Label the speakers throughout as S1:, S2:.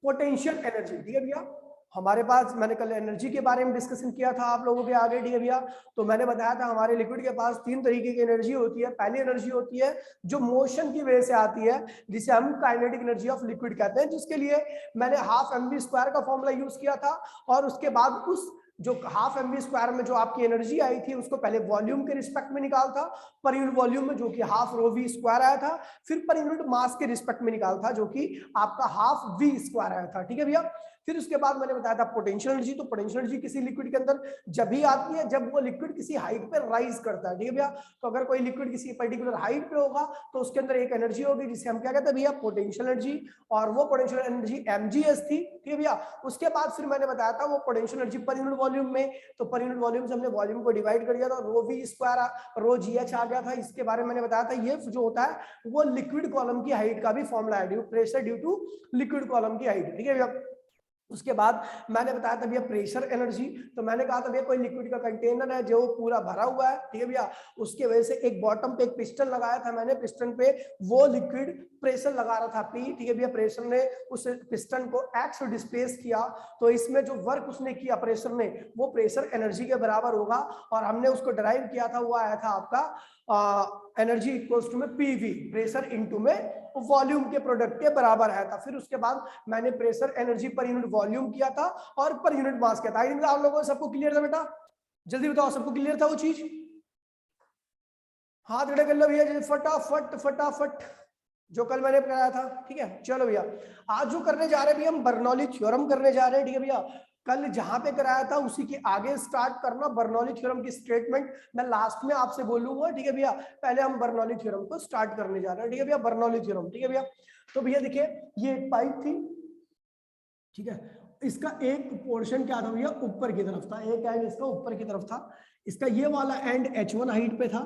S1: Potential energy, ठीक है भैया। हमारे पास, मैंने कल एनर्जी के बारे में डिस्कशन किया था आप लोगों के आगे, ठीक है भैया। तो मैंने बताया था हमारे लिक्विड के पास तीन तरीके की एनर्जी होती है। पहली एनर्जी होती है जो मोशन की वजह से आती है, जिसे हम काइनेटिक एनर्जी ऑफ लिक्विड कहते हैं, जिसके लिए मैंने हाफ mv² का फॉर्मूला यूज किया था। और उसके बाद उस जो हाफ mv² में जो आपकी एनर्जी आई थी उसको पहले वॉल्यूम के रिस्पेक्ट में निकालता, पर यूनिट वॉल्यूम में जो कि हाफ ρv² आया था, फिर पर यूनिट मास के रिस्पेक्ट में निकालता जो कि आपका हाफ v² आया था, ठीक है भैया। फिर उसके बाद मैंने बताया था पोटेंशियल एनर्जी। तो पोटेंशियल एनर्जी किसी लिक्विड के अंदर जब भी आती है जब वो लिक्विड किसी हाइट पे राइज करता है, ठीक है भैया। तो अगर कोई लिक्विड किसी पर्टिकुलर हाइट पे होगा तो उसके अंदर एक एनर्जी होगी जिसे हम क्या कहते हैं भैया, पोटेंशियल एनर्जी, और वो पोटेंशियल एनर्जी mgs थी, ठीक है भैया। उसके बाद फिर मैंने बताया था वो potential energy per unit volume में, तो पर यूनिट वॉल्यूम से हमने वॉल्यूम को डिवाइड कर दिया था, ρv² ρgh आ गया था। इसके बारे में मैंने बताया था ये जो होता है वो लिक्विड कॉलम की हाइट का भी फॉर्मूला है, due pressure due to liquid column की हाइट, ठीक है भैया। उसके बाद मैंने बताया था भैया प्रेशर एनर्जी। तो मैंने कहा था भैया कोई लिक्विड का कंटेनर है जो पूरा भरा हुआ है, ठीक है भैया, उसके वजह से एक बॉटम पे एक पिस्टन लगाया था मैंने, पिस्टन पे वो लिक्विड प्रेशर लगा रहा था P, ठीक है भैया। प्रेशर ने उस पिस्टन को x डिस्प्लेस किया, तो इसमें जो वर्क उसने किया प्रेशर ने वो प्रेशर एनर्जी के बराबर होगा, और हमने उसको डिराइव किया था, वो आया था आपका एनर्जी इक्वल्स टू में PV, प्रेशर इनटू में वॉल्यूम के प्रोडक्ट के बराबर आया था। फिर उसके बाद मैंने pressure energy per unit volume किया था और पर यूनिट मास किया था। आप लोगों को सबको क्लियर था बेटा? जल्दी बताओ, सबको क्लियर था वो चीज? हाथ खड़े कर लो भैया फटाफट फटाफट, जो कल मैंने कराया था, ठीक है। चलो भैया आज जो करने जा रहे हैं भैया हम बर्नौली थ्योरम करने जा रहे हैं, ठीक है भैया। कल जहां पे कराया था उसी के आगे स्टार्ट करना बर्नौली थ्योरम की स्टेटमेंट मैं लास्ट में आपसे बोलूंगा, ठीक है भैया। पहले हम बर्नौली थ्योरम को स्टार्ट करने जा रहे हैं, ठीक है भैया। बर्नौली थ्योरम, ठीक है भैया। तो भैया देखिए ये एक पाइप थी, ठीक है। इसका एक पोर्शन क्या था भैया, ऊपर की तरफ था, एक एंड इसका ऊपर की तरफ था। इसका ये वाला एंड h1 हाइट पे था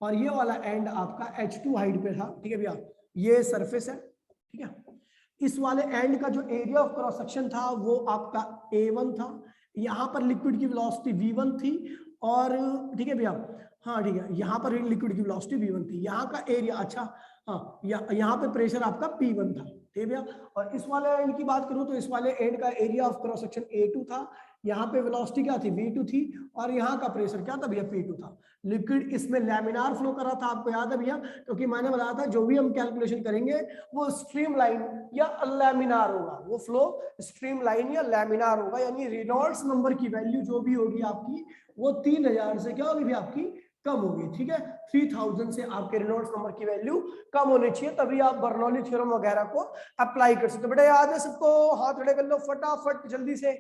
S1: और ये वाला एंड आपका h2 हाइट पे था, ठीक है भैया। ये सरफेस है, ठीक है। इस वाले एंड का जो एरिया ऑफ क्रॉस सेक्शन था वो आपका A1 था। यहाँ पर लिक्विड की वेलोसिटी V1 थी, और ठीक है भैया, हाँ ठीक है, यहाँ पर लिक्विड की वेलोसिटी V1 थी। यहाँ का एरिया, अच्छा हाँ, यहाँ पे प्रेशर आपका P1 था, ठीक है भैया। और इस वाले एंड की बात करूं तो इस वाले एंड का area of cross section A2 था, यहाँ पे वेलोसिटी क्या थी, V2 थी, और यहाँ का प्रेशर क्या था भैया, P2 था। लिक्विड इसमें लैमिनार फ्लो कर रहा था, आपको याद है भैया, क्योंकि मैंने बताया था जो भी हम कैलकुलेशन करेंगे वो स्ट्रीमलाइन या लैमिनार होगा, वो फ्लो स्ट्रीमलाइन या लैमिनार होगा। यानी रेनॉल्ड्स नंबर की वैल्यू जो भी होगी आपकी वो 3000 से क्या होगी भैया, आपकी कम होगी, ठीक है। 3000 से आपके रेनॉल्ड्स नंबर की वैल्यू कम होनी चाहिए, तभी आप बर्नौली थ्योरम वगैरह को अप्लाई कर सकते हो। बेटा याद है सबको? हाथ खड़े कर लो फटाफट जल्दी से,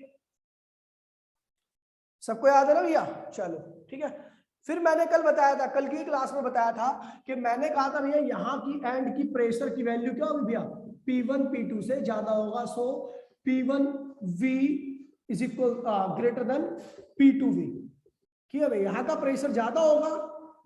S1: सबको याद है ना भैया? चलो ठीक है। फिर मैंने कल बताया था, कल की क्लास में बताया था कि मैंने कहा था भैया यहाँ की एंड की प्रेशर की वैल्यू क्या होगी भैया, P1 P2 से ज्यादा होगा। सो P1V is equal greater than P2V, ठीक है भाई। यहाँ का प्रेशर ज्यादा होगा,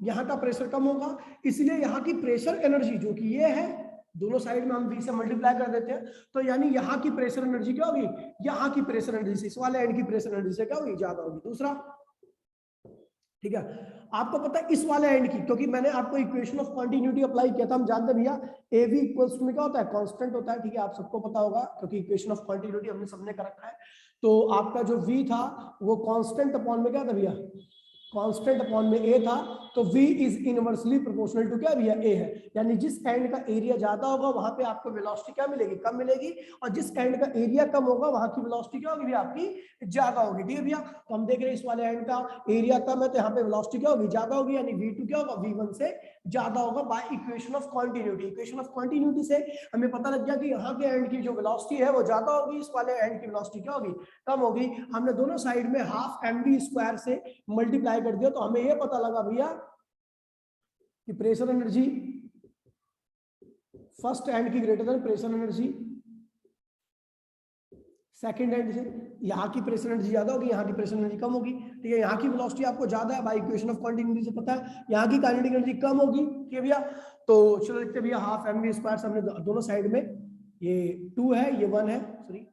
S1: यहाँ का प्रेशर कम होगा, इसलिए यहाँ की प्रेशर एनर्जी जो कि ये है, दोनों साइड में हम V से मल्टीप्लाई कर देते हैं, तो यानी यहाँ की प्रेशर एनर्जी क्या होगी, यहाँ की प्रेशर एनर्जी से इस वाले एंड की प्रेशर एनर्जी से क्या होगी, ज्यादा होगी। दूसरा, ठीक है, आपको पता है इस वाले एंड की, क्योंकि मैंने आपको इक्वेशन ऑफ कंटिन्यूटी अप्लाई किया था, हम जानते हैं भैया AV इक्वल्स टू में क्या होता है, कांस्टेंट होता है, ठीक है। आप सबको पता होगा क्योंकि इक्वेशन ऑफ कंटिन्यूटी हमने सबने कर रखा है। तो आपका जो V था वो कांस्टेंट अपॉन में क्या था भैया, कांस्टेंट अपॉन में A था, तो V is inversely proportional to क्या भैया, A है। यानी जिस एंड का एरिया ज्यादा होगा वहां पे आपको वेलोसिटी क्या मिलेगी, कम मिलेगी, और जिस एंड का एरिया कम होगा वहां की वेलोसिटी क्या होगी भैया, आपकी ज्यादा होगी, ठीक है भैया। तो हम देख रहे हैं इस वाले एंड का एरिया कम है तो यहाँ पे वेलोसिटी क्या होगी, ज्यादा होगी, यानी V2 क्या होगा, V1 से ज्यादा होगा by equation of continuity. Equation of continuity से हमें पता लग गया कि यहाँ के एंड की जो वेलोसिटी है वो ज्यादा होगी, इस वाले एंड की वेलोसिटी क्या होगी, कम होगी। हमने दोनों साइड में हाफ mv² से मल्टीप्लाई कर दिया, तो हमें ये पता लगा भैया कि प्रेशर एनर्जी फर्स्ट एंड की greater than pressure energy second and से। यहाँ की प्रेशर एनर्जी ज्यादा होगी, यहाँ की प्रेशर एनर्जी कम होगी, ठीक है। यहाँ की वेलोसिटी आपको ज्यादा है, बाय इक्वेशन ऑफ कंटिन्यूटी से पता है, यहाँ की काइनेटिक एनर्जी कम होगी, ठीक है भैया। तो चलो लिखते हैं भैया हाफ mv² से हमने दोनों साइड में, ये 2 है ये 1 है, सॉरी,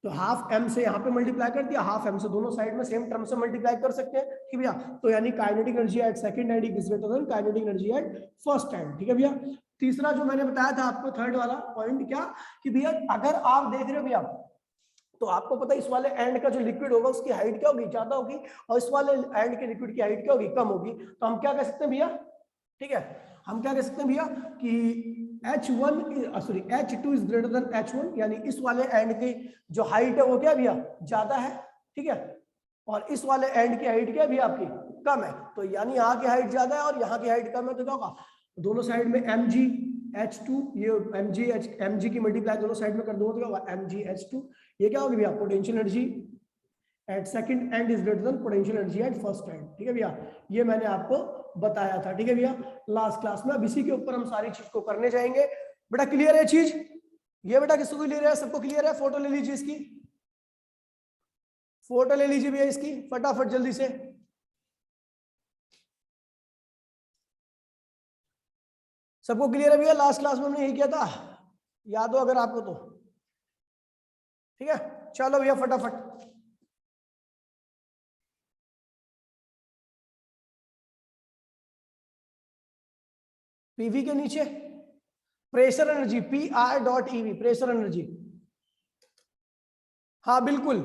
S1: तो हाफ m से यहाँ पे मल्टीप्लाई कर दिया, हाफ m से दोनों साइड में सेम टर्म से मल्टीप्लाई कर सकते हैं, ठीक है भैया। तो यानी kinetic energy at second and is greater than kinetic energy at first and, ठीक है भैया। तीसरा जो मैंने बताया था आपको, थर्ड वाला पॉइंट क्या, कि भैया अगर आप देख रहे हो भैया, तो आपको पता है इस वाले एंड का जो लिक्विड होगा उसकी हाइट क्या होगी, ज्यादा होगी, और इस वाले एंड के लिक्विड की हाइट क्या होगी, कम होगी। तो हम क्या कह सकते हैं भैया, ठीक है, हम क्या कह सकते हैं भैया कि H1 sorry H2 is greater than H1, यानी इस वाले एंड की जो हाइट है वो क्या भैया, ज्यादा है, ठीक है, और इस वाले एंड की हाइट क्या है भैया आपकी, कम है। तो यानी यहाँ की हाइट ज्यादा है और यहाँ की हाइट कम है, तो क्या होगा, दोनों साइड में MgH2, ये Mg की मल्टीप्लाई दोनों साइड में कर दूंगा तो क्या होगा, MgH2। ये क्या होगी भैया, potential energy at second and is greater than potential energy at first and, ठीक है भैया, ये मैंने आपको बताया था, ठीक है भैया, लास्ट क्लास में। अब इसी के ऊपर हम सारी चीज को करने जाएंगे। बेटा क्लियर है चीज, ये बेटा किसको क्लियर है, सबको क्लियर है, फोटो ले लीजिए इसकी, फोटो ले लीजिए भैया इसकी फटाफट जल्दी से। सबको क्लियर है भैया, लास्ट क्लास में हमने यही किया था, याद हो अगर आपको तो, ठीक है, चलो भैया फटाफट। पीवी के नीचे pressure energy, PR.EV pressure energy, हाँ बिल्कुल,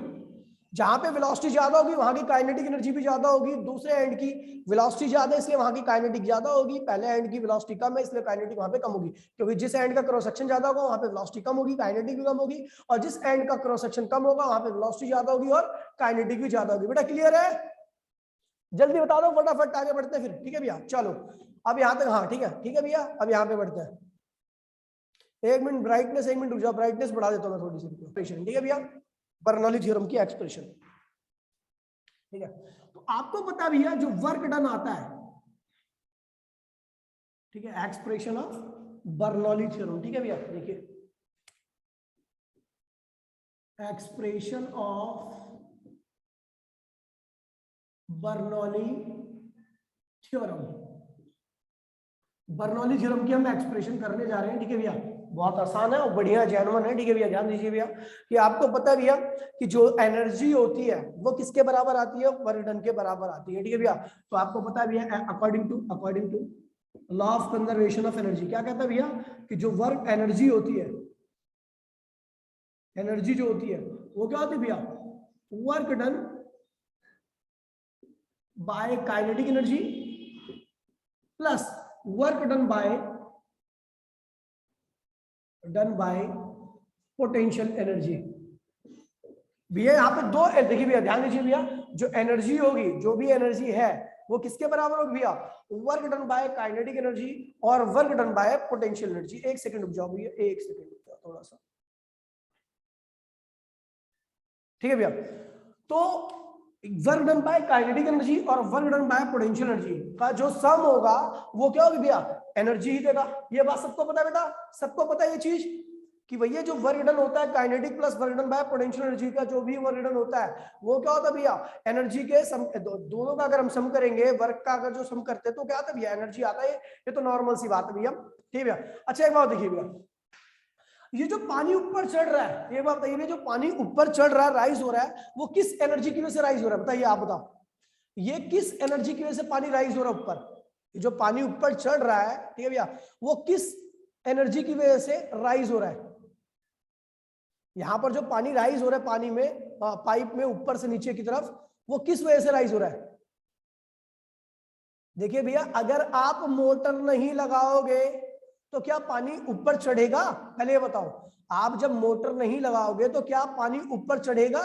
S1: जहां पे वेलोसिटी ज्यादा होगी वहां की काइनेटिक एनर्जी भी ज्यादा होगी, दूसरे एंड की वेलोसिटी ज्यादा है इसलिए वहां की काइनेटिक ज्यादा होगी, पहले एंड की वेलोसिटी कम है इसलिए काइनेटिक वहां पे कम होगी, क्योंकि जिस एंड का क्रॉस सेक्शन ज्यादा होगा वहां पे वेलोसिटी कम होगी, काइनेटिक भी कम होगी, और जिस एंड का क्रॉस सेक्शन कम होगा वहां पे वेलोसिटी ज्यादा होगी और काइनेटिक भी ज्यादा होगी। बेटा क्लियर है, जल्दी बता दो फटाफट, आगे बढ़ते हैं फिर, ठीक है भैया, चलो अब यहाँ तक, हाँ ठीक है भैया, अब यहाँ पे बढ़ते हैं। एक मिनट ब्राइटनेस, एक मिनट रुक जाओ, ब्राइटनेस बढ़ा देता हूँ मैं थोड़ी सी, एक्सप्रेशन, ठीक है भैया, बर्नौली थ्योरम की एक्सप्रेशन, ठीक है। तो आपको पता भैया जो वर्क डन आता है, ठीक है, एक्सप्रेशन ऑफ बर्नौली थ्योरम, ठीक है भैया, देखिए expression of Bernoulli theorem, Bernoulli theorem की हम एक्सप्रेशन करने जा रहे हैं, ठीक है भैया, बहुत आसान है और बढ़िया जेन्युइन है, ठीक है भैया, ध्यान दीजिए भैया कि आपको पता है भैया कि जो एनर्जी होती है वो किसके बराबर आती है, वर्क डन के बराबर आती है, ठीक है भैया। तो आपको पता है भैया according to law of conservation of energy, क्या कहता है भैया कि जो वर्क एनर्जी होती है, एनर्जी जो होती है वो क्या होती है भैया, work done by kinetic energy plus work done by potential energy. भैया यहाँ पे दो, देखिए भैया ध्यान दीजिए भैया, जो एनर्जी होगी, जो भी एनर्जी है वो किसके बराबर होगी भैया, work done by kinetic energy और work done by potential energy. एक सेकंड रुक जाओ भैया, एक सेकंड रुक जाओ थोड़ा सा, ठीक है भैया। तो work done by kinetic energy और work done by potential energy का जो सम होगा वो क्या होगी भैया, एनर्जी ही देगा। ये बात सबको पता है बेटा, सबको पता है ये चीज कि भैया जो वर्क डन होता है kinetic plus work done by potential energy का, जो भी वर्क डन होता है वो क्या होता है भैया, एनर्जी के सम, दोनों का अगर हम सम करेंगे, वर्क का अगर जो सम करते हैं तो क्या आता है भैया, एनर्जी आता है। ये तो नॉर्मल सी बात है भैया, ठीक है भैया। अच्छा एक बात देखिए भैया, ये जो पानी ऊपर चढ़ रहा है, ये बात बताइए, जो पानी ऊपर चढ़ रहा है, राइज हो रहा है, वो किस एनर्जी की वजह से राइज हो रहा है, बताइए आप बताओ, ये किस एनर्जी की वजह से पानी राइज हो रहा है ऊपर, जो पानी ऊपर चढ़ रहा है, ठीक है भैया, वो किस एनर्जी की वजह से राइज हो रहा है। यहां पर जो पानी राइज हो रहा है, पानी में पाइप में ऊपर से नीचे की तरफ, वो किस वजह से राइज हो रहा है। देखिए भैया, अगर आप मोटर नहीं लगाओगे तो क्या पानी ऊपर चढ़ेगा, पहले ये बताओ, आप जब मोटर नहीं लगाओगे तो क्या पानी ऊपर चढ़ेगा,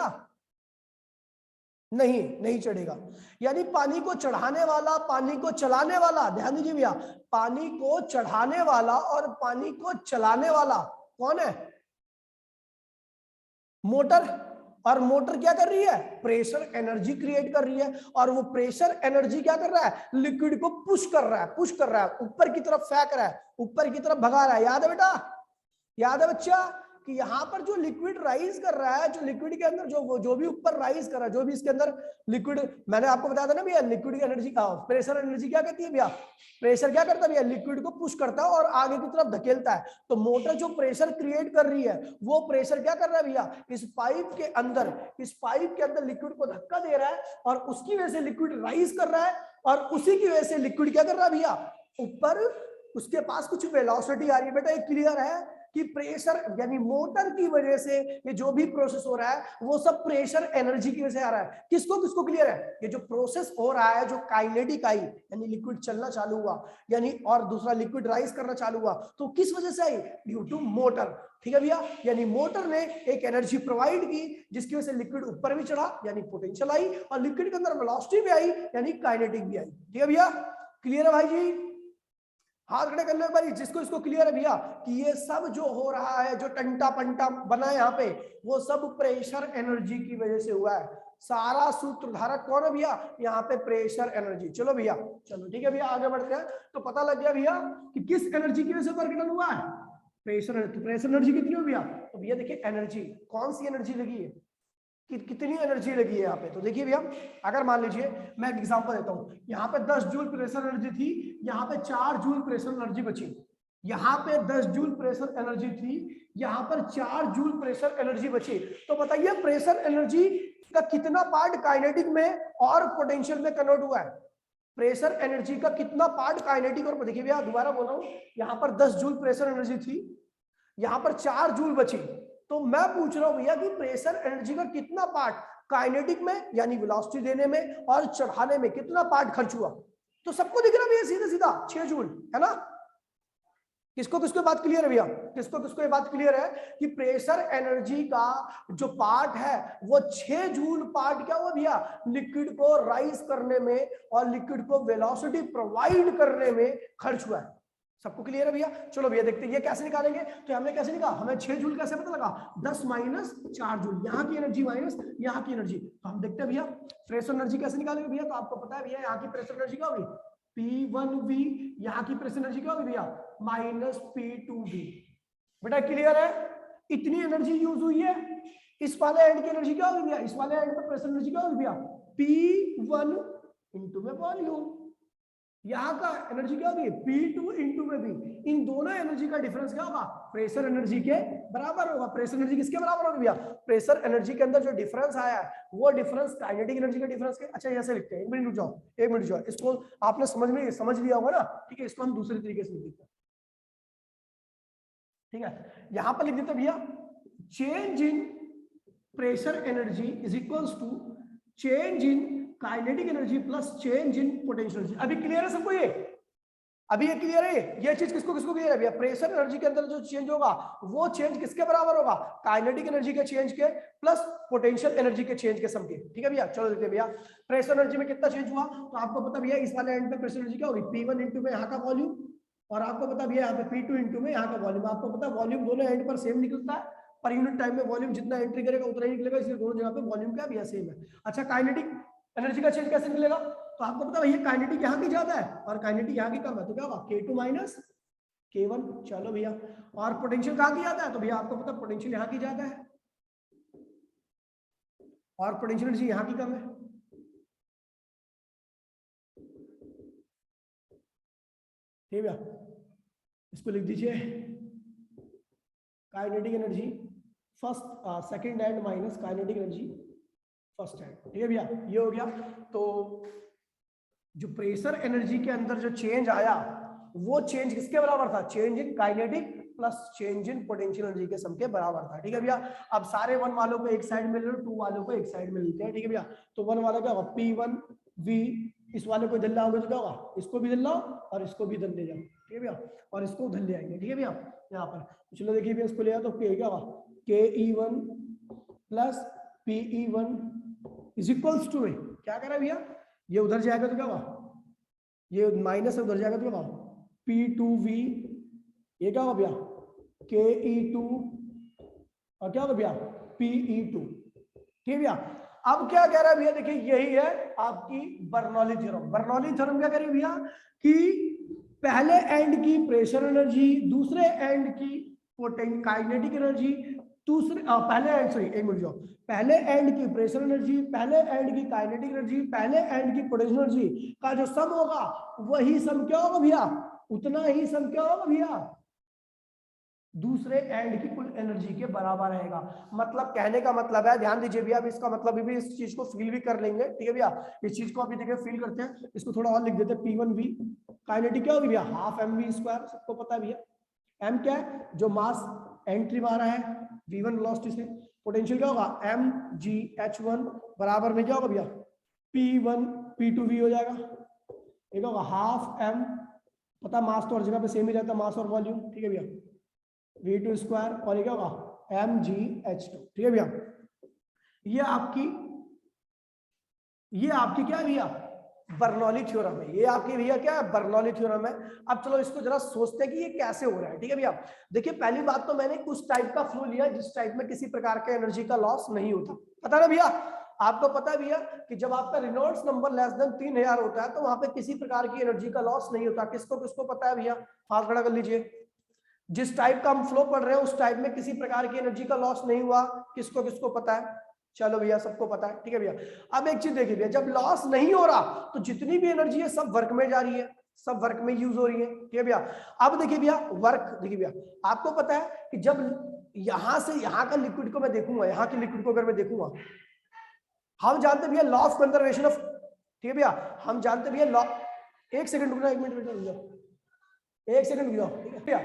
S1: नहीं चढ़ेगा। यानी पानी को चढ़ाने वाला, पानी को चलाने वाला, ध्यान दीजिए भैया, पानी को चढ़ाने वाला और पानी को चलाने वाला कौन है, मोटर। और मोटर क्या कर रही है, प्रेशर एनर्जी क्रिएट कर रही है, और वो प्रेशर एनर्जी क्या कर रहा है, लिक्विड को पुश कर रहा है, ऊपर की तरफ फेंक रहा है, ऊपर की तरफ भगा रहा है। याद है बेटा, याद है बच्चा कि यहाँ पर जो लिक्विड राइज कर रहा है, जो लिक्विड के अंदर जो भी ऊपर राइज कर रहा है, जो भी इसके अंदर लिक्विड, मैंने आपको बताया था ना भैया, लिक्विड की एनर्जी का प्रेशर एनर्जी क्या कहती है भैया, प्रेशर क्या करता है भैया, लिक्विड को पुश करता है और आगे की तरफ धकेलता है। तो मोटर जो प्रेशर क्रिएट कर रही है, वो प्रेशर क्या कर रहा है भैया, इस पाइप के अंदर लिक्विड को धक्का दे रहा है, और उसकी वजह से लिक्विड राइज कर रहा है, और उसी की वजह से लिक्विड क्या कर रहा है भैया, ऊपर उसके पास कुछ वेलोसिटी आ रही है। बेटा ये क्लियर है कि प्रेशर यानी मोटर की वजह से ये जो भी प्रोसेस हो रहा है वो सब प्रेशर एनर्जी की वजह से आ रहा है। किसको किसको क्लियर है? ये जो प्रोसेस हो रहा है, जो काइनेटिक आई यानी लिक्विड चलना चालू हुआ, यानी और दूसरा लिक्विड राइज करना चालू हुआ, तो किस वजह से आई? Due to motor. ठीक है भैया, यानी मोटर ने एक एनर्जी प्रोवाइड की जिसकी वजह से लिक्विड ऊपर भी चढ़ा यानी पोटेंशियल आई, और लिक्विड के अंदर वेलोसिटी भी आई यानी काइनेटिक भी आई। ठीक है भैया, क्लियर है भाई जी? हाथ खड़े कर लो एक बार जिसको इसको क्लियर है भैया कि ये सब जो हो रहा है, जो टंटा पंटा बना है यहाँ पे, वो सब प्रेशर एनर्जी की वजह से हुआ है। सारा सूत्रधारक कौन है भैया? यहाँ पे प्रेशर एनर्जी। चलो भैया, चलो ठीक है भैया, आगे बढ़ते हैं। तो पता लग गया भैया कि किस एनर्जी की वजह से वर्क डन हुआ है? प्रेशर। तो प्रेशर एनर्जी कितनी हो भैया? तो भैया देखिए एनर्जी, कौन सी एनर्जी लगी है, कितनी एनर्जी लगी है यहाँ पे? तो देखिए भैया, अगर मान लीजिए मैं एक एग्जांपल देता हूँ, यहाँ पे 10 जूल प्रेशर एनर्जी थी, यहाँ पे 4 जूल प्रेशर एनर्जी बची। यहाँ पे 10 जूल प्रेशर एनर्जी थी, यहाँ पर 4 जूल प्रेशर एनर्जी बची। तो बताइए प्रेशर एनर्जी का कितना पार्ट काइनेटिक में और पोटेंशियल में कन्वर्ट हुआ है? प्रेशर एनर्जी का कितना पार्ट काइनेटिक और, देखिए भैया दोबारा बोल रहा हूँ, यहाँ पर 10 जूल प्रेशर एनर्जी थी, यहाँ पर 4 जूल बची। तो मैं पूछ रहा हूं भैया कि प्रेशर एनर्जी का कितना पार्ट काइनेटिक में यानी वेलोसिटी देने में और चढ़ाने में कितना पार्ट खर्च हुआ? तो सबको दिख रहा भैया सीधा सीधा 6 जूल, है ना? किसको किसको बात क्लियर है भैया? किसको किसको ये बात क्लियर है कि प्रेशर एनर्जी का जो पार्ट है वो 6 जूल पार्ट क्या हुआ भैया? लिक्विड को राइज करने में और लिक्विड को वेलोसिटी प्रोवाइड करने में खर्च हुआ है। सबको क्लियर है भैया? चलो भैया देखते हैं ये कैसे निकालेंगे। तो हमने कैसे निकाला, हमें 6 जूल कैसे पता लगा? 10 माइनस 4 जूल, यहाँ की एनर्जी माइनस यहाँ की एनर्जी। तो हम देखते हैं भैया प्रेशर एनर्जी कैसे निकालेंगे भैया। तो आपको पता है भैया यहाँ की प्रेशर एनर्जी क्या होगी? P1V। यहाँ की प्रेशर एनर्जी क्या होगी भैया? Minus P2V। बेटा क्लियर है? इतनी एनर्जी यूज हुई है। इस वाले एंड की एनर्जी क्या होगी भैया? इस वाले एंड पर प्रेशर एनर्जी क्या होगी भैया? P1 इंटू में वॉल्यूम। यहाँ का एनर्जी क्या होगी? P2 इंटू में भी। इन दोनों एनर्जी का डिफरेंस क्या होगा? प्रेशर एनर्जी के बराबर होगा। प्रेशर एनर्जी किसके बराबर होगी भैया? प्रेशर एनर्जी के अंदर जो डिफरेंस आया है वो डिफरेंस काइनेटिक एनर्जी का डिफरेंस के। अच्छा ऐसे लिखते हैं, 1 मिनट रुक जाओ, 1 मिनट जाओ, इसको आपने समझ लिया होगा ना? ठीक है, इसको हम दूसरे तरीके से लिख देते हैं। ठीक है, यहां पर लिख देते भैया change in pressure energy is equals to change in kinetic energy plus change in potential energy. अभी क्लियर है सबको ये? अभी ये क्लियर है? ये चीज किसको किसको क्लियर है भैया? प्रेशर एनर्जी के अंदर जो चेंज होगा वो चेंज किसके बराबर होगा? काइनेटिक एनर्जी के चेंज के प्लस पोटेंशियल एनर्जी के चेंज के सम के। ठीक है भैया, चलो देखते हैं भैया प्रेशर एनर्जी में कितना चेंज हुआ। तो आपको पता भैया इस वाले एंड पे प्रेशर एनर्जी क्या होगी? P1 इंटू में यहाँ का वॉल्यूम, और आपको पता भैया यहाँ पे P2 इंटू में यहाँ का वॉल्यूम। आपको पता वॉल्यूम दोनों एंड पर सेम निकलता है, पर यूनिट टाइम में वॉल्यूम जितना एंट्री करेगा उतना ही निकलेगा, इसलिए दोनों जगह पे वॉल्यूम क्या भैया सेम है। अच्छा काइनेटिक एनर्जी का चेंज कैसे निकलेगा? तो आपको पता है काइनेटिक यहाँ की ज्यादा है और काइनेटिक यहाँ की कम है, तो क्या होगा? K2 minus K1। चलो भैया, और पोटेंशियल कहाँ की ज्यादा है? तो भैया आपको पता पोटेंशियल यहाँ की ज्यादा है और पोटेंशियल एनर्जी यहाँ की कम है। ठीक है, इसको लिख दीजिए kinetic energy first second hand minus kinetic energy first hand. ठीक है भैया, ये हो गया। तो जो प्रेशर एनर्जी के अंदर जो चेंज आया वो चेंज किसके बराबर था? Change in kinetic plus change in potential energy के सम के बराबर था। ठीक है भैया, अब सारे 1 वालों को एक साइड में ले लो, 2 वालों को एक साइड में लेते हैं। ठीक है भैया, तो 1 वाला क्या होगा? P1V। इस वाले को धल लाओगे तो क्या होगा? इसको भी धल लाओ और इसको भी धल ले जाओ। ठीक है भैया, और इसको धल ले आएंगे। ठीक है भैया, यहाँ पर चलो देखिए भैया इसको ले आओ तो क्या होगा? KE1 plus PE1 is equals to में क्या करा भैया? ये उधर जाएगा तो क्या होगा? ये माइनस उधर जाएगा तो क्या होगा? P2V। ये क्या होगा भैया? KE2 और क्या होगा भैया? PE2। ठीक है भैया, अब क्या कह रहा है भैया? देखिए यही है आपकी बर्नौली थ्योरम। बर्नौली थ्योरम क्या करें भैया कि पहले एंड की प्रेशर एनर्जी, दूसरे एंड की काइनेटिक एनर्जी, दूसरे पहले एंड सॉरी एक मिनट जाओ, पहले एंड की प्रेशर एनर्जी, पहले एंड की काइनेटिक एनर्जी, पहले एंड की पोटेंशियल एनर्जी का जो सम होगा वही सम क्या होगा भैया? उतना ही सम क्या होगा भैया? दूसरे एंड की कुल एनर्जी के बराबर रहेगा। मतलब कहने का मतलब है, ध्यान दीजिए भैया, इसका मतलब भी इस चीज को फील भी कर लेंगे, ठीक है भैया। इस चीज को अभी देखिए फील करते हैं, इसको थोड़ा और लिख देते हैं। P1V काइनेटिक क्या होगी भैया, हाफ mv स्क्वायर, सबको पता है भैया। m क्या है, जो मास एंट्री मारा है, v1 वेलोसिटी से। पोटेंशियल क्या होगा, mgh1 बराबर में क्या होगा भैया, P1 P2V हो जाएगा। एक होगा हाफ m, पता मास तो हर जगह पे सेम ही रहता है, मास और वॉल्यूम, ठीक है भैया, v2 स्क्वायर, और ये क्या होगा mgh2, ठीक है भैया। ये आपकी क्या है भैया, बर्नौली थ्योरम है। ये आपकी भैया क्या है, बर्नौली थ्योरम है। अब चलो इसको जरा सोचते हैं कि ये कैसे हो रहा है, ठीक है भैया। देखिए पहली बात तो मैंने उस टाइप का फ्लो लिया जिस टाइप में किसी प्रकार के एनर्जी का लॉस नहीं होता, पता ना भैया। आपको पता है भैया कि जब आपका रेनॉल्ड्स नंबर लेस देन 3000 होता है तो वहां पे किसी प्रकार की एनर्जी का लॉस नहीं होता। किसको किसको पता है भैया, हाथ खड़ा कर लीजिए। जिस टाइप का हम फ्लो पढ़ रहे हैं उस टाइप में किसी प्रकार की एनर्जी का लॉस नहीं हुआ, किसको किसको पता है, चलो भैया सबको पता है, ठीक है भैया। अब एक चीज देखिए भैया, जब लॉस नहीं हो रहा तो जितनी भी एनर्जी है सब वर्क में जा रही है, सब वर्क में यूज हो रही है, ठीक है भैया। अब देखिए भैया वर्क, देखिए भैया आपको पता है कि जब यहां से यहां का लिक्विड को मैं देखूंगा, यहां के लिक्विड को अगर मैं देखूंगा, हम जानते भैया लॉ ऑफ कंजर्वेशन ऑफ, ठीक है भैया, हम जानते भैया लॉ, एक सेकंड रुकना, एक मिनट रुक जाओ, एक सेकंड रुक जाओ, ठीक है भैया।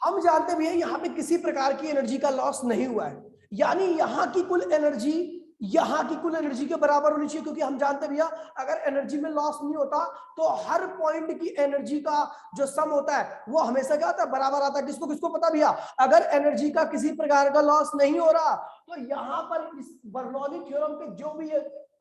S1: हम जानते भैया यहाँ पे किसी प्रकार की एनर्जी का लॉस नहीं हुआ है, यानी यहाँ की कुल एनर्जी यहाँ की कुल एनर्जी के बराबर होनी चाहिए, क्योंकि हम जानते भैया अगर एनर्जी में लॉस नहीं होता तो हर पॉइंट की एनर्जी का जो सम होता है वो हमेशा क्या होता है, बराबर आता है। किसको किसको पता भैया, अगर एनर्जी का किसी प्रकार का लॉस नहीं हो रहा तो यहाँ पर इस बर्नौली थ्योरम के जो भी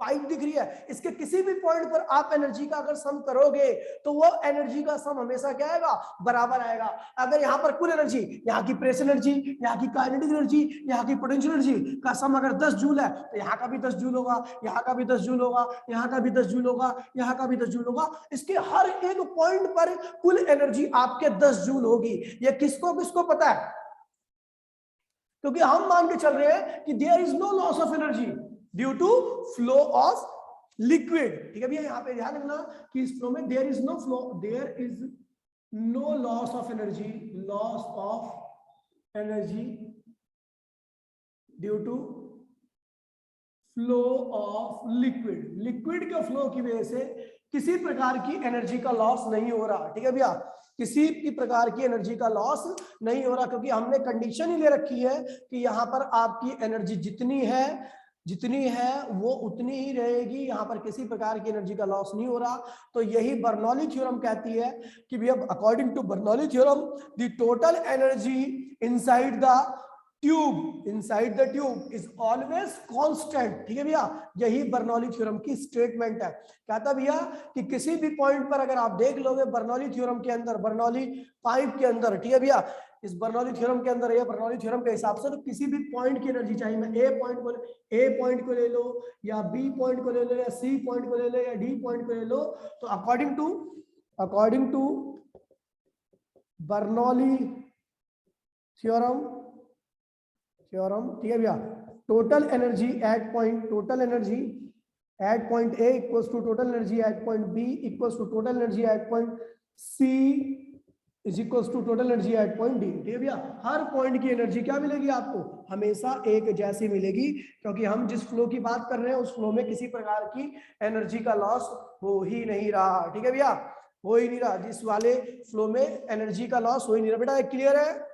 S1: पाइप दिख रही है, इसके किसी भी पॉइंट पर आप एनर्जी का अगर सम करोगे तो वो एनर्जी का सम हमेशा क्या आएगा, बराबर आएगा। अगर यहाँ पर कुल एनर्जी, यहाँ की प्रेशर एनर्जी, यहाँ की काइनेटिक एनर्जी, यहाँ की पोटेंशियल एनर्जी का सम अगर 10 जूल है तो यहाँ का भी 10 जूल होगा, यहाँ का भी 10 जूल होगा, यहाँ का भी 10 जूल होगा, यहाँ का भी 10 जूल होगा। इसके हर एक पॉइंट पर कुल एनर्जी आपके 10 जूल होगी। ये किसको किसको पता है, क्योंकि हम मान के चल रहे हैं कि there is no loss of energy due to flow of liquid, ठीक है भैया। यहाँ पे ध्यान रखना कि इस फ्लो में there is no flow, there is no loss of energy, loss of energy due to flow of liquid. Liquid के फ्लो की वजह से किसी प्रकार की एनर्जी का लॉस नहीं हो रहा, ठीक है भैया, किसी भी प्रकार की एनर्जी का लॉस नहीं हो रहा, क्योंकि हमने कंडीशन ही ले रखी है कि यहाँ पर आपकी एनर्जी जितनी है वो उतनी ही रहेगी, यहाँ पर किसी प्रकार की एनर्जी का लॉस नहीं हो रहा। तो यही बर्नौली थ्योरम कहती है कि भैया according to Bernoulli theorem the total energy inside the tube is always constant, ठीक है भैया। यही बर्नौली थ्योरम की स्टेटमेंट है। कहता भैया कि किसी भी पॉइंट पर अगर आप देख लोगे बर्नौली थ्योरम के अंदर, बर्नौली पाइप के अंदर, ठीक है भैया, इस बर्नौली थ्योरम के अंदर, ये बर्नौली थ्योरम के हिसाब से तो किसी भी पॉइंट की एनर्जी, चाहे मैं ए पॉइंट को ले लो या बी पॉइंट को ले लो या सी पॉइंट को ले लो या डी पॉइंट को ले लो, तो अकॉर्डिंग टू बर्नौली थ्योरम, ठीक है भैया, total energy at point A equals to total energy at point B equals to total energy at point C is equals to total energy at point D, ठीक है भैया। हर point की energy क्या मिलेगी आपको, हमेशा एक जैसी मिलेगी, क्योंकि हम जिस फ्लो की बात कर रहे हैं उस फ्लो में किसी प्रकार की एनर्जी का लॉस हो ही नहीं रहा, ठीक है भैया, हो ही नहीं रहा। जिस वाले फ्लो में एनर्जी का लॉस हो ही नहीं रहा। बेटा क्लियर है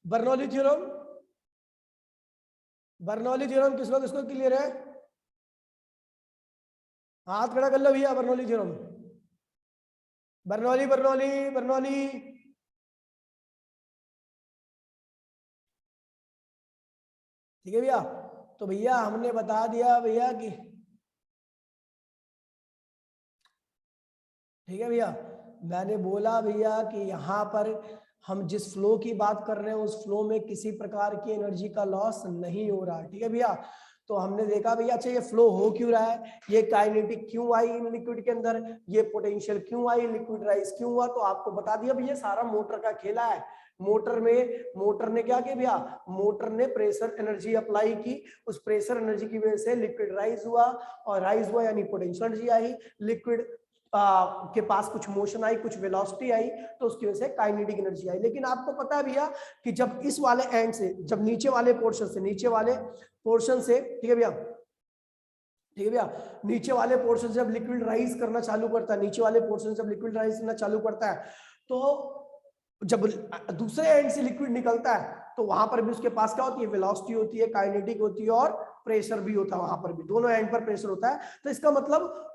S1: बर्नौली थ्योरम? बर्नौली थ्योरम किसको क्लियर है? हाथ खड़ा कर लो भैया। बर्नौली थ्योरम, बर्नौली ठीक है भैया। तो भैया हमने बता दिया भैया कि, ठीक है भैया, मैंने बोला भैया कि यहाँ पर हम जिस फ्लो की बात कर रहे हैं उस फ्लो में किसी प्रकार की एनर्जी का लॉस नहीं हो रहा, ठीक है भैया। तो हमने देखा भैया अच्छा ये फ्लो हो क्यों रहा है, ये काइनेटिक क्यों आई इन लिक्विड के अंदर, ये पोटेंशियल क्यों आई, लिक्विड राइज क्यों हुआ, तो आपको बता दिया भैया सारा मोटर का खेला है। मोटर ने क्या किया भैया, मोटर ने प्रेशर एनर्जी अप्लाई की, उस प्रेशर एनर्जी की वजह से लिक्विड राइज हुआ, और राइज हुआ यानी पोटेंशियल एनर्जी आई, लिक्विड के पास कुछ मोशन आई, कुछ वेलोसिटी आई, तो उसकी वजह से काइनेटिक एनर्जी आई। लेकिन आपको पता है भैया कि जब इस वाले एंड से, जब नीचे वाले पोर्शन से, ठीक है भैया, ठीक है भैया, नीचे वाले पोर्शन से जब लिक्विड राइज करना चालू करता है, नीचे वाले पोर्शन से जब लिक्विड राइज करना चालू करता है, तो जब दूसरे एंड से लिक्विड निकलता है तो वहां पर भी उसके पास क्या होती है, वेलोसिटी होती है, काइनेटिक होती है और प्रेशर भी होता है, वहां पर भी दोनों एंड पर प्रेशर होता है। तो इसका मतलब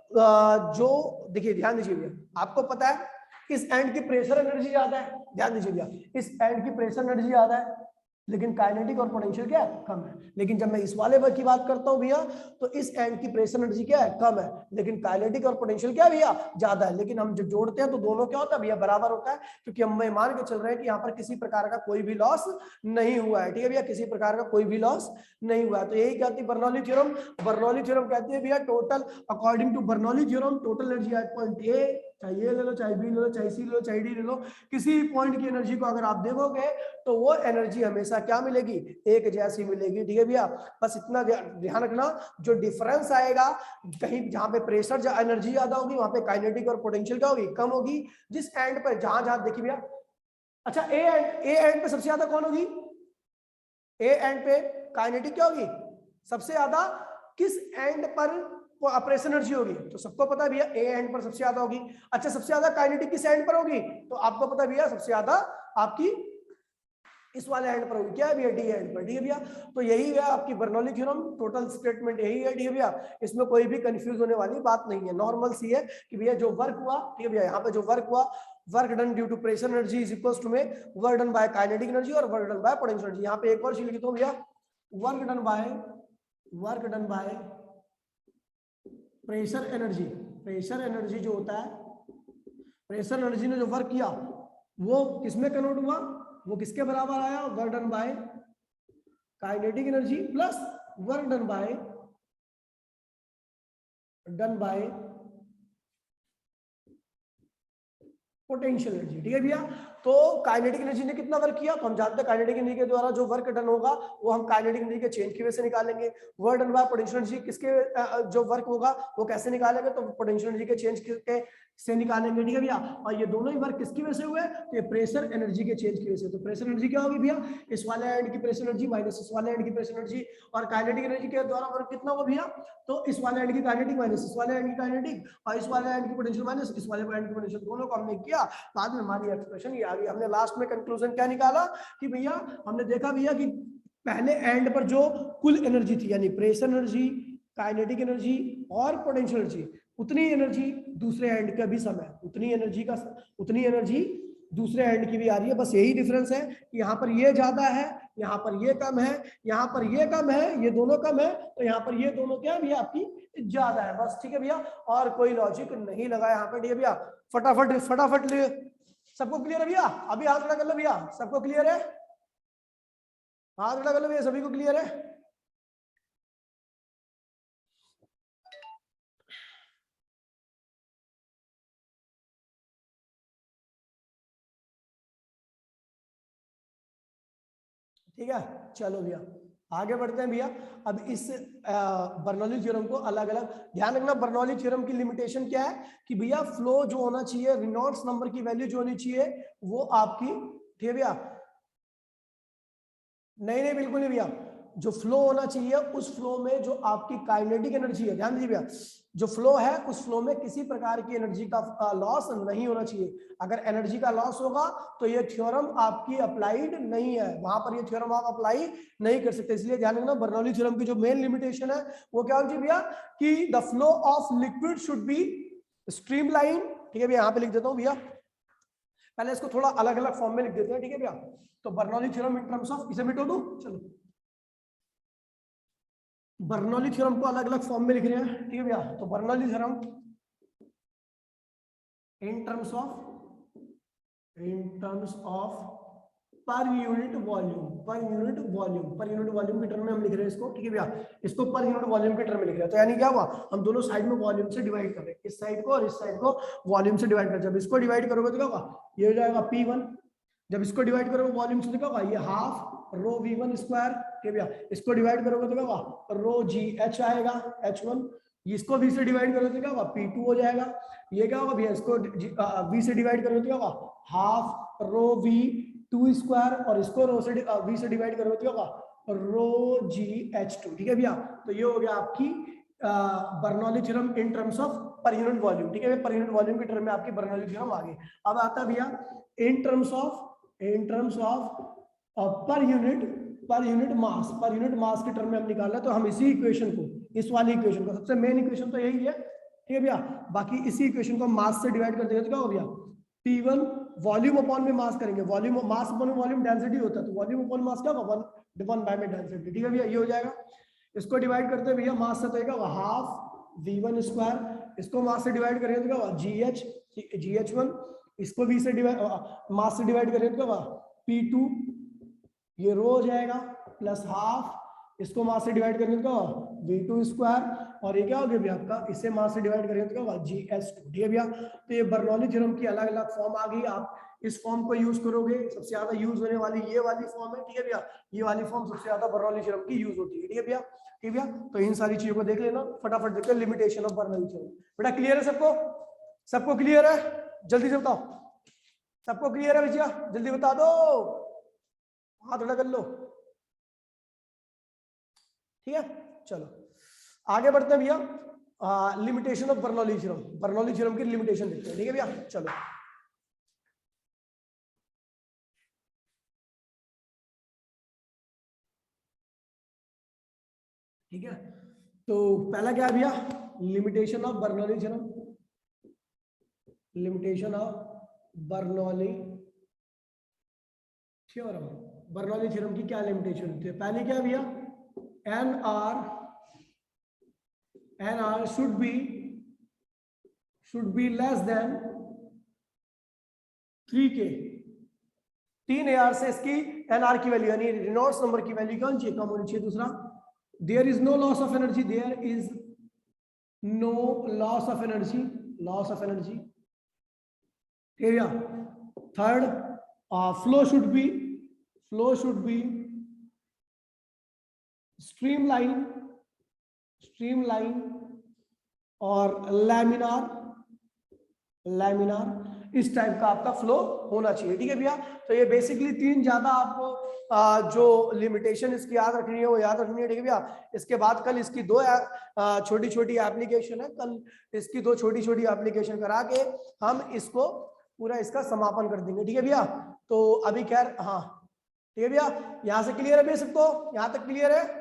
S1: जो देखिए, ध्यान दीजिए भैया, आपको पता है इस एंड की प्रेशर एनर्जी ज्यादा है, ध्यान दीजिए भैया, इस एंड की प्रेशर एनर्जी ज्यादा है, लेकिन काइनेटिक और पोटेंशियल क्या है, कम है। लेकिन जब मैं इस वाले वर्क की बात करता हूं भैया, तो इस एंड की प्रेशर एनर्जी क्या है, कम है, लेकिन काइनेटिक और पोटेंशियल क्या है भैया, ज्यादा है। लेकिन हम जब जोड़ते हैं तो दोनों क्या होता है भैया, बराबर होता है, क्योंकि हम मान के चल रहे हैं कि यहाँ पर किसी प्रकार का कोई भी लॉस नहीं हुआ है, ठीक है भैया, किसी प्रकार का कोई भी लॉस नहीं हुआ है। तो यही कहती है बर्नौली थ्योरम। बर्नौली थ्योरम कहती है भैया total, according to Bernoulli theorem, total energy at point A, चाहे ये ले लो, चाहे बी ले लो, चाहे सी ले लो, चाहे डी ले लो, किसी पॉइंट की एनर्जी को अगर आप देखोगे तो वो एनर्जी हमेशा क्या मिलेगी, एक जैसी मिलेगी, ठीक है भैया। बस इतना ध्यान रखना, जो डिफरेंस आएगा कहीं जहां पे प्रेशर एनर्जी ज्यादा होगी, वहां पे काइनेटिक और पोटेंशियल क्या होगी, कम होगी। जिस एंड पर जहां जहां देखिए भैया, अच्छा ए एंड पे सबसे ज्यादा कौन होगी, ए एंड पे काइनेटिक क्या होगी सबसे ज्यादा, किस एंड पर प्रेशर एनर्जी होगी, तो सबको पता है भैया ए एंड पर सबसे ज्यादा होगी। अच्छा, सबसे ज्यादा काइनेटिक किस एंड पर होगी, तो आपको पता है भैया सबसे ज्यादा आपकी इस वाले एंड पर होगी, क्या है भैया, डी एंड पर, ठीक है भैया। तो यही है आपकी बर्नौली थ्योरम, टोटल स्टेटमेंट यही है, ठीक है भैया। इसमें कोई भी कंफ्यूज होने वाली बात नहीं है, नॉर्मल सी है कि भैया जो वर्क हुआ, ठीक है भैया, यहाँ पे जो वर्क हुआ, work done due to pressure energy is equals to में work done by kinetic energy और work done by potential energy. यहाँ पे एक और चीज लिखता हूँ भैया, work done by pressure energy. Pressure energy जो होता है, प्रेशर एनर्जी ने जो वर्क किया वो किसमें कन्वर्ट हुआ, वो किसके बराबर आया, work done by kinetic energy plus work done by potential energy, ठीक है भैया। तो काइनेटिक एनर्जी ने कितना वर्क किया, तो हम जानते हैं काइनेटिक एनर्जी के द्वारा जो वर्क डन होगा वो हम काइनेटिक एनर्जी के चेंज की वजह से निकालेंगे। Work done by potential energy किसके जो वर्क होगा वो कैसे निकालेंगे, तो पोटेंशियल एनर्जी के चेंज के से निकालेंगे, ठीक है भैया। और ये दोनों ही वर्क किसकी वजह से हुए, तो ये प्रेशर एनर्जी के चेंज की वजह से। तो प्रेशर एनर्जी क्या होगी भैया, इस वाले एंड की प्रेशर एनर्जी माइनस इस वाले एंड की प्रेशर एनर्जी, और काइनेटिक एनर्जी के द्वारा वर्क कितना होगा भैया, तो इस वाले एंड की काइनेटिक माइनस इस वाले एंड की काइनेटिक, और इस वाले एंड की पोटेंशियल माइनस इस वाले एंड की पोटेंशियल, दोनों को हमने किया, बाद में हमारी एक्सप्रेशन ये आ गई। हमने लास्ट में कंक्लूजन क्या निकाला कि भैया, हमने देखा भैया कि पहले एंड पर जो कुल एनर्जी थी, यानी प्रेशर एनर्जी, काइनेटिक एनर्जी और पोटेंशियल एनर्जी, उतनी एनर्जी दूसरे एंड का भी सम है, उतनी एनर्जी दूसरे एंड की भी आ रही है। बस यही डिफरेंस है कि यहाँ पर ये ज्यादा है, यहाँ पर ये कम है, यहाँ पर ये कम है, ये दोनों कम है, तो यहाँ पर ये दोनों क्या है भैया, आपकी ज्यादा है, बस, ठीक है भैया। और कोई लॉजिक नहीं लगा यहाँ पर, ठीक है भैया। फटाफट सबको क्लियर है भैया, अभी हाथ खड़ा कर लो भैया, सबको क्लियर है, हाथ खड़ा कर लो भैया, सभी को क्लियर है। ठीक है, चलो भैया आगे बढ़ते हैं भैया। अब इस बर्नौली थ्योरम को अलग अलग ध्यान रखना। बर्नौली थ्योरम की लिमिटेशन क्या है कि भैया फ्लो जो होना चाहिए, रेनॉल्ड्स नंबर की वैल्यू जो होनी चाहिए वो आपकी, ठीक है भैया, नहीं बिल्कुल नहीं भैया, जो फ्लो होना चाहिए उस फ्लो में जो आपकी काइनेटिक एनर्जी है, ध्यान दीजिए भैया, जो फ्लो है उस फ्लो में किसी प्रकार की एनर्जी का लॉस नहीं होना चाहिए। अगर एनर्जी का लॉस होगा तो ये थ्योरम आपकी अप्लाइड नहीं है, वहां पर ये थ्योरम आप अप्लाई नहीं कर सकते। इसलिए ध्यान रखना, बर्नौली थ्योरम की जो मेन लिमिटेशन है वो क्या होगी भैया, कि the flow of liquid should be streamline, ठीक है भैया। यहाँ पे लिख देता हूँ भैया, पहले इसको थोड़ा अलग अलग फॉर्म में लिख देते हैं, ठीक है भैया। तो Bernoulli theorem in terms of, इसे मिटो दो, चलो बर्नौली थ्योरम को अलग अलग फॉर्म में लिख रहे हैं, ठीक है भैया। तो Bernoulli theorem in terms of per unit volume के टर्म में हम लिख रहे हैं इसको, ठीक है भैया। इसको पर यूनिट वॉल्यूम के टर्म में लिख रहे हैं, तो यानी क्या हुआ, हम दोनों साइड में वॉल्यूम से डिवाइड कर रहे हैं, इस साइड को और इस साइड को वॉल्यूम से डिवाइड कर। जब इसको डिवाइड करोगे तो क्या होगा, ये हो जाएगा P1, जब इसको डिवाइड करोगे वॉल्यूम से तो क्या होगा, ये हाफ रो V1 स्क्वायर, ठीक है भैया। इसको डिवाइड करोगे तो क्या होगा, रो GH आएगा H1, इसको v से डिवाइड करोगे तो क्या होगा, P2 हो जाएगा। ये क्या होगा भैया, इसको v से डिवाइड करोगे तो क्या होगा, हाफ रो v 2 स्क्वायर, और इसको रो से v से डिवाइड करोगे तो क्या होगा, रो GH2। ठीक है भैया, तो ये हो गया आपकी Bernoulli theorem in terms of per unit volume. ठीक है, पर यूनिट वॉल्यूम के टर्म में आपकी बर्नौली थ्योरम आ गई। अब आता है भैया in terms of per unit mass के टर्म में हम निकालना है, तो हम इसी इक्वेशन को, इस वाली इक्वेशन को, सबसे मेन इक्वेशन तो यही है। ठीक है भैया, बाकी इसी इक्वेशन को मास से डिवाइड कर देंगे तो क्या हो गया, P1 वॉल्यूम अपॉन में मास करेंगे, volume mass upon volume density होता है, तो वॉल्यूम अपॉन मास क्या होगा, 1 बाय में डेंसिटी। ठीक है भैया, ये हो जाएगा। इसको डिवाइड करते हैं भैया मास से, तो क्या होगा हाफ V1 स्क्वायर, इसको मास से डिवाइड करेंगे तो क्या होगा GH1, इसको V से डिवाइड मास से डिवाइड करेंगे तो क्या होगा P2, ये रो हो जाएगा, प्लस हाफ, इसको मास से डिवाइड करेंगे तो V2 स्क्वायर, और ये क्या हो गया भैया आपका, इसे मास से डिवाइड करेंगे तो क्या होगा GH2। ठीक है भैया, तो ये बर्नौली थ्योरम की अलग अलग फॉर्म आ गई। आप इस फॉर्म को यूज करोगे, सबसे ज्यादा यूज होने वाली ये वाली फॉर्म है। ठीक है भैया, ये वाली फॉर्म सबसे ज्यादा बर्नौली थ्योरम की यूज होती है। ठीक है भैया, ठीक है भैया, तो इन सारी चीजों को देख लेना, फटाफट देखते हैं लिमिटेशन ऑफ बर्नौली थ्योरम। बेटा क्लियर है सबको, सबको क्लियर है, जल्दी से बताओ, सबको क्लियर है भैया, जल्दी बता दो, हाथ खड़ा कर लो। ठीक है, चलो आगे बढ़ते हैं भैया, लिमिटेशन ऑफ बर्नौली थ्योरम की लिमिटेशन देखते हैं। ठीक है भैया, चलो ठीक है, तो पहला क्या है भैया, limitation of Bernoulli theorem. Limitation of Bernoulli theorem, Bernoulli theorem की क्या लिमिटेशन होती है, पहले क्या है भैया, NR should be less than 3K। 3 AR से इसकी NR की वैल्यू यानी रेनॉल्ड्स नंबर की वैल्यू कौन चाहिए, कम होनी चाहिए। दूसरा, there is no loss of energy, there is no loss of energy, loss of energy. Area third, flow should be streamline और लैमिनार, इस टाइप का आपका फ्लो होना चाहिए। ठीक है भैया, तो ये बेसिकली तीन ज्यादा आपको जो लिमिटेशन इसकी याद रखनी है वो याद रखनी है। ठीक है भैया, इसके बाद कल इसकी दो छोटी छोटी एप्लीकेशन है, कल इसकी दो छोटी छोटी एप्लीकेशन करा के हम इसको पूरा इसका समापन कर देंगे। ठीक है भैया, तो अभी खैर हाँ ठीक है भैया, यहाँ से क्लियर है भैया सबको, यहाँ तक क्लियर है,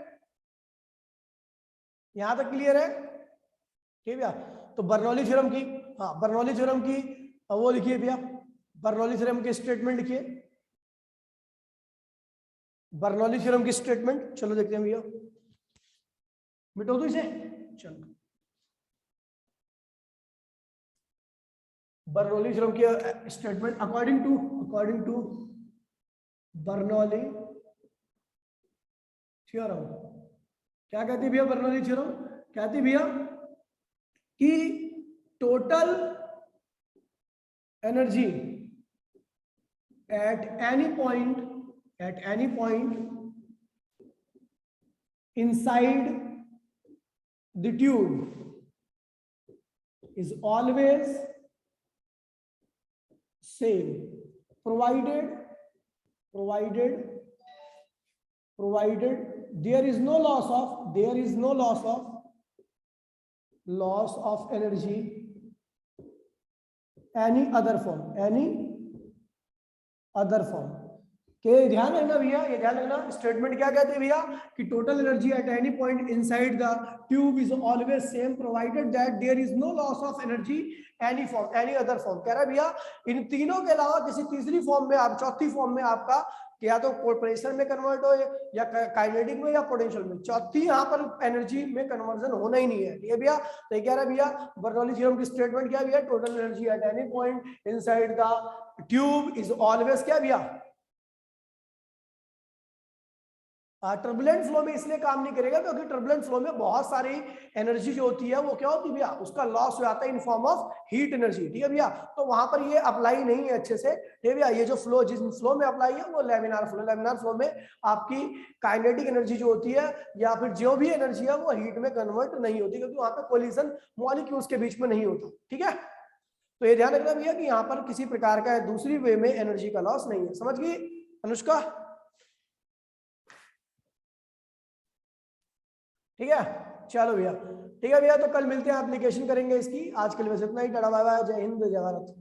S1: यहाँ तक क्लियर है। ठीक है भैया, तो बर्नौली थ्योरम की, हाँ बर्नौली थ्योरम की वो लिखिए भैया, बर्नौली थ्योरम की स्टेटमेंट लिखिए, बर्नौली थ्योरम की स्टेटमेंट। चलो देखते हैं भैया, मिटो दो इसे, चलो बर्नौली थ्योरम की statement according to Bernoulli theorem. क्या कहती है भैया बर्नौली थ्योरम, कहती है भैया कि total energy at any point inside the tube is always same provided there is no loss of energy any other form के ध्यान रखना भैया, ये ध्यान रखना स्टेटमेंट क्या कहते हैं भैया कि total energy at any point inside the tube is always same provided that there is no loss of energy any other form. कह रहा है भैया इन तीनों के अलावा किसी तीसरी फॉर्म में, आप चौथी फॉर्म में आपका या तो प्रेशर में कन्वर्ट हो या काइनेटिक में या पोटेंशियल में, चौथी यहाँ पर एनर्जी में कन्वर्जन होना ही नहीं है। ठीक है भैया, तो ये कह रहा है भैया बर्नौली थ्योरम की स्टेटमेंट क्या भैया, total energy at any point inside the tube is always क्या भैया, टर्बुलेंट फ्लो में इसलिए काम नहीं करेगा क्योंकि टर्बुलेंट फ्लो में बहुत सारी एनर्जी जो होती है वो क्या होती है भैया, उसका लॉस हो जाता है in form of heat energy, ठीक है भैया। तो वहां पर ये अप्लाई नहीं है अच्छे से, ठीक है भैया। ये जो फ्लो जिस फ्लो में अप्लाई है वो लैमिनार फ्लो, लैमिनार फ्लो में आपकी काइनेटिक एनर्जी जो होती है या फिर जो भी एनर्जी है वो हीट में कन्वर्ट नहीं होती, क्योंकि वहां पर कोलिजन मॉलिक्यूल्स के बीच में नहीं होता, ठीक है। तो ये ध्यान रखना भैया कि यहाँ पर किसी प्रकार का दूसरी वे में एनर्जी का लॉस नहीं है, समझ गई अनुष्का? ठीक है, चलो भैया, ठीक है भैया। तो कल मिलते हैं, एप्लीकेशन करेंगे इसकी। आज के लिए बस इतना ही, टाटा बाय बाय, जय हिंद, जय भारत।